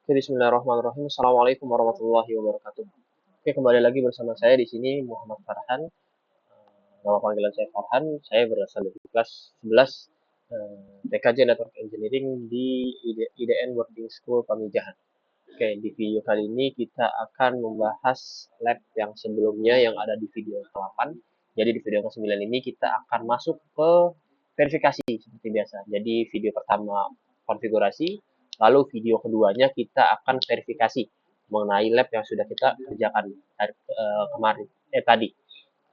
Bismillahirrahmanirrahim. Assalamualaikum warahmatullahi wabarakatuh. Oke, kembali lagi bersama saya di sini Muhammad Farhan. Nama panggilan saya Farhan. Saya berasal dari kelas 11 TKJ Network Engineering di IDN Boarding School Pamijahan. Oke, di video kali ini kita akan membahas lab yang sebelumnya yang ada di video ke-8. Jadi di video ke-9 ini kita akan masuk ke verifikasi seperti biasa. Jadi video pertama konfigurasi, lalu video keduanya kita akan verifikasi mengenai lab yang sudah kita kerjakan kemarin tadi.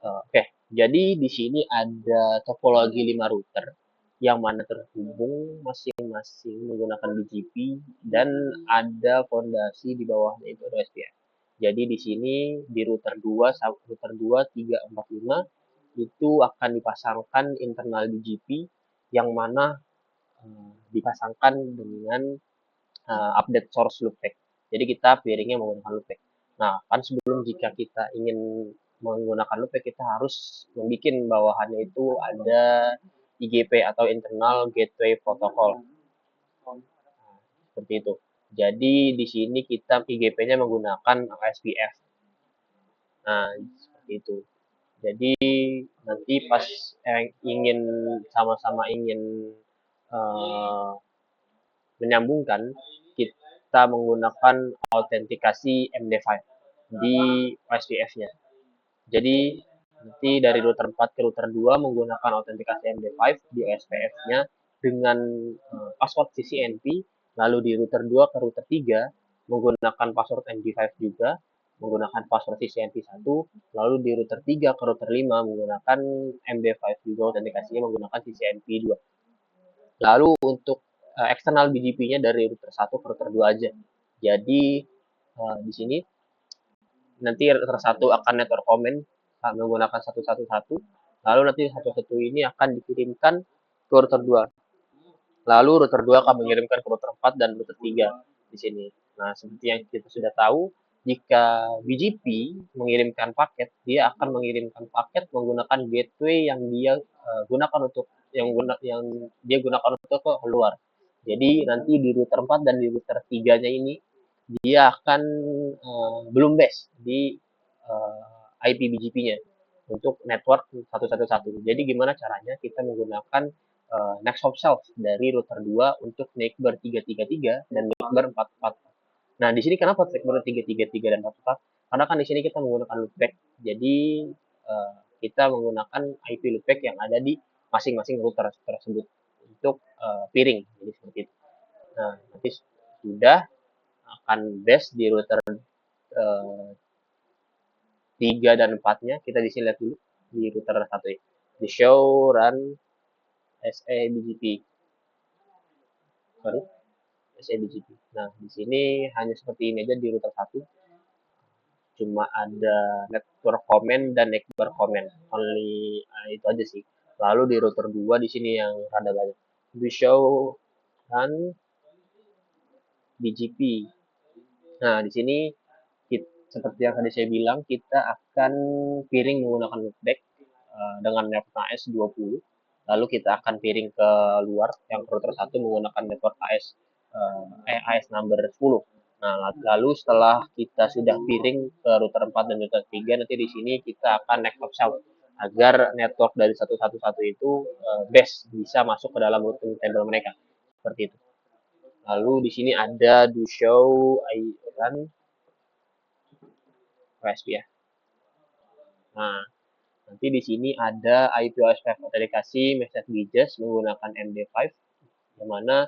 Oke, jadi di sini ada topologi 5 router yang mana terhubung masing-masing menggunakan BGP dan ada fondasi di bawahnya itu ada SPF. Jadi di sini di router 2 sampai router 2 3 4 5 itu akan dipasangkan internal BGP yang mana dipasangkan dengan update source loopback. Jadi kita piringnya menggunakan loopback. Nah, kan sebelum jika kita ingin menggunakan loopback, kita harus membuat bawahannya itu ada IGP atau internal gateway protocol. Seperti itu. Jadi di sini kita IGP-nya menggunakan SPF. Nah, seperti itu. Jadi nanti pas ingin sama-sama ingin uh, menyambungkan, kita menggunakan autentikasi MD5 di SPF-nya. Jadi nanti dari router 4 ke router 2 menggunakan autentikasi MD5 di SPF-nya dengan password CCNP, lalu di router 2 ke router 3 menggunakan password MD5 juga, menggunakan password CCNP 1, lalu di router 3 ke router 5 menggunakan MD5 juga autentikasinya menggunakan CCNP 2. Lalu untuk eksternal BGP-nya dari router 1 ke router 2 aja. Jadi di sini nanti router 1 akan network comment menggunakan 111, lalu nanti 111 ini akan dikirimkan ke router 2. Lalu router 2 akan mengirimkan ke router 4 dan router 3 di sini. Nah, seperti yang kita sudah tahu, jika BGP mengirimkan paket, dia akan mengirimkan paket menggunakan gateway yang dia gunakan untuk yang dia gunakan untuk keluar. Jadi nanti di router 4 dan di router 3-nya ini dia akan belum base di IP BGP-nya untuk network 111. Jadi gimana caranya kita menggunakan next hop self dari router 2 untuk NICBER 333 dan NICBER 44. Nah, di sini kenapa NICBER 333 dan 44? Karena kan di sini kita menggunakan loopback. Jadi kita menggunakan IP loopback yang ada di masing-masing router tersebut untuk peering. Jadi seperti itu. Nah, nanti sudah akan base di router 3 dan 4-nya. Kita di sini lihat dulu di router 1 ya. Di show run SABGP. Sorry. SABGP. Nah, di sini hanya seperti ini aja di router 1. Cuma ada network comment dan network comment. Only itu aja sih. Lalu di router 2 di sini yang rada banyak. Di show run BGP. Nah, di sini seperti yang tadi saya bilang, kita akan piring menggunakan loopback dengan network AS20. Lalu kita akan piring ke luar yang router 1 menggunakan network AS number 10. Nah, lalu setelah kita sudah piring ke router 4 dan router 3, nanti di sini kita akan next hop self agar network dari 111 itu base bisa masuk ke dalam routing table mereka. Seperti itu. Lalu di sini ada do show run OSP ya. Nah, nanti di sini ada IP/OSPF autentikasi message bridges menggunakan MD5, yang mana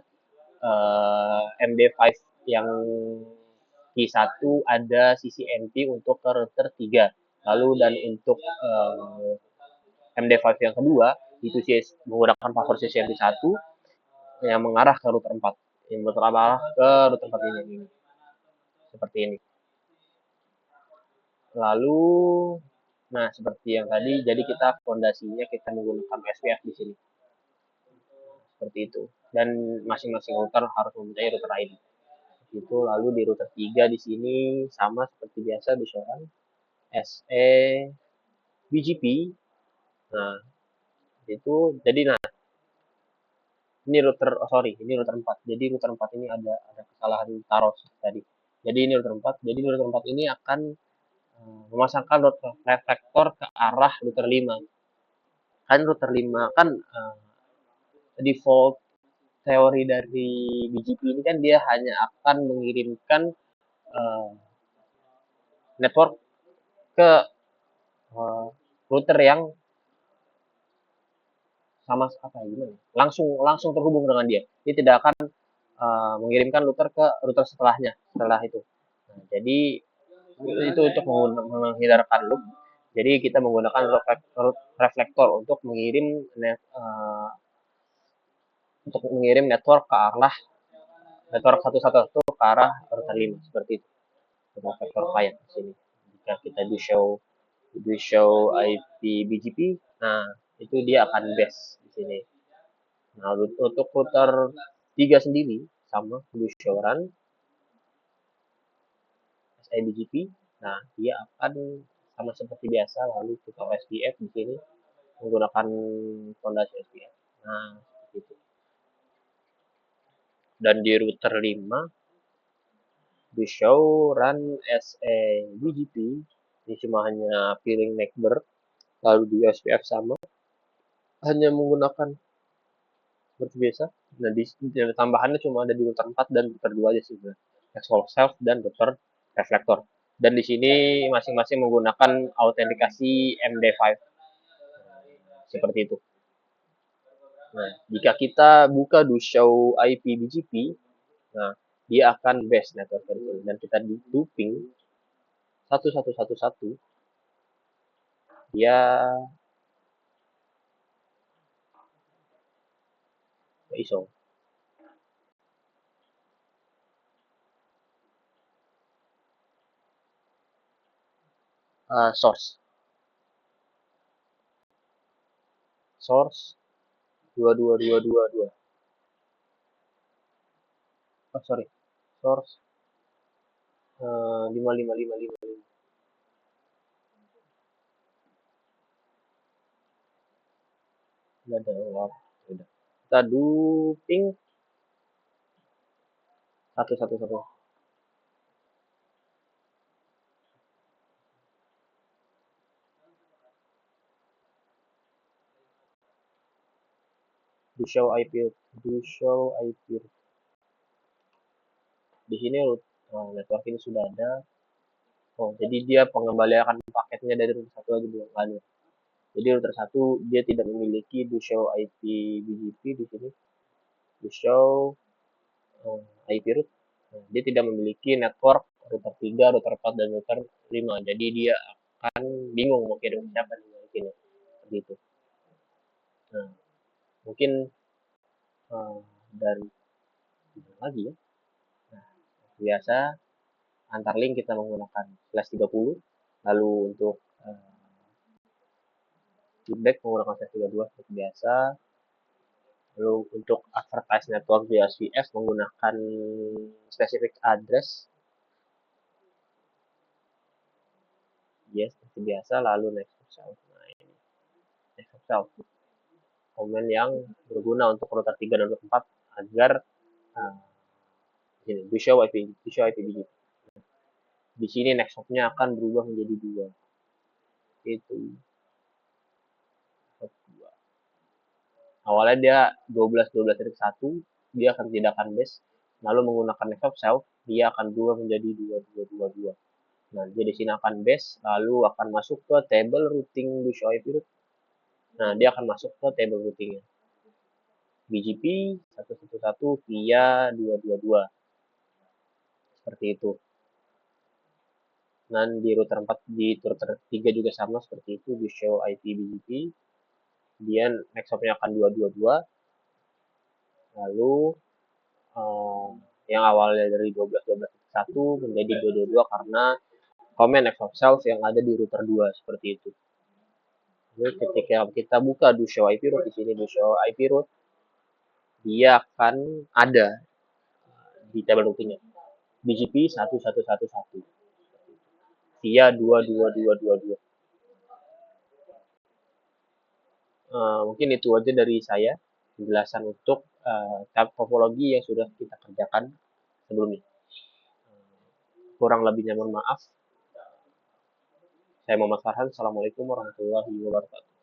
MD5 yang Q1 ada CCNP untuk ke router 3. Lalu dan untuk MD5 yang kedua itu menggunakan password CCNP 1 yang mengarah ke router 4. Yang mengarah ke router 4 ini. Seperti ini. Lalu nah, seperti yang tadi, jadi kita fondasinya kita menggunakan SPF di sini. Seperti itu. Dan masing-masing router harus mempunyai router ID. Itu lalu di router 3 di sini sama seperti biasa disoran SE BGP. Nah, itu jadi nah ini router, oh sorry, ini router 4. Jadi router 4 ini ada kesalahan taruh tadi. Jadi ini router 4. Jadi router 4 ini akan memasangkan router reflektor ke arah router 5. Kan router 5 kan default teori dari BGP ini kan dia hanya akan mengirimkan uh, network ke router yang sama apa ya gimana? Langsung terhubung dengan dia. Dia tidak akan mengirimkan router ke router setelah itu. Nah, jadi itu untuk menghindarkan loop. Jadi kita menggunakan reflektor untuk mengirim network ke arah network 111 ke arah router 5 seperti itu. Reflektor client di sini. Jika kita do show IP BGP, nah itu dia akan base di sini. Nah, untuk router 3 sendiri sama do show run SIBGP. Nah, dia akan sama seperti biasa, lalu kita SPF di sini menggunakan fondasi SPF. Nah, gitu. Dan di router 5 di show run as a BGP, ini cuma hanya peering neighbor, lalu di SPF sama, hanya menggunakan seperti biasa. Nah, di tambahannya cuma ada di router 4 dan router 2 aja sih. Explore self dan router reflektor. Dan di sini masing-masing menggunakan autentikasi MD5 seperti itu. Nah, jika kita buka do show IP BGP, nah dia akan base network dan kita di looping 1111, dia ISO. Source 22222. Oh sorry, source 55555. Enggak ada udah. Kita looping 111. Do show IP di sini network ini sudah ada. Oh, jadi dia pengembalian paketnya dari router 1 aja belum ada. Jadi router 1 dia tidak memiliki do show IP BGP di sini. Do show IP root. Nah, dia tidak memiliki network router 3, router 4 dan router 5. Jadi dia akan bingung mau kirim siapa nih mungkin gitu. Nah, mungkin dan lagi ya. Nah, biasa antar link kita menggunakan slash 30, lalu untuk feedback menggunakan slash 32 seperti biasa, lalu untuk advertise network via SVF menggunakan specific address, yes seperti biasa, lalu next of self. Nah, ini next of self komen yang berguna untuk router 3 dan router 4 agar ini visual IP begini. Di sini next hop-nya akan berubah menjadi 2. Itu awalnya dia 12.12.1, dia akan tidakkan base, lalu menggunakan next hop self, dia akan berubah menjadi 2222. Nah, dia di sini akan base, lalu akan masuk ke table routing visual IP root. Nah, dia akan masuk ke table routingnya. BGP 111 via 222. Seperti itu. Dan di router 4 di router 3 juga sama seperti itu, di show IP BGP. Kemudian next hop-nya akan 222. Lalu yang awalnya dari 12.12.1 menjadi 222 karena komen next hop self yang ada di router 2 seperti itu. Jadi ketika kita buka do show IP root di sini, do show IP root, dia akan ada di table routingnya. BGP 1111 via 22222. Mungkin itu aja dari saya. penjelasan untuk topologi yang sudah kita kerjakan sebelumnya. Kurang lebihnya mohon maaf. Saya Muhammad Farhan. Assalamualaikum warahmatullahi wabarakatuh.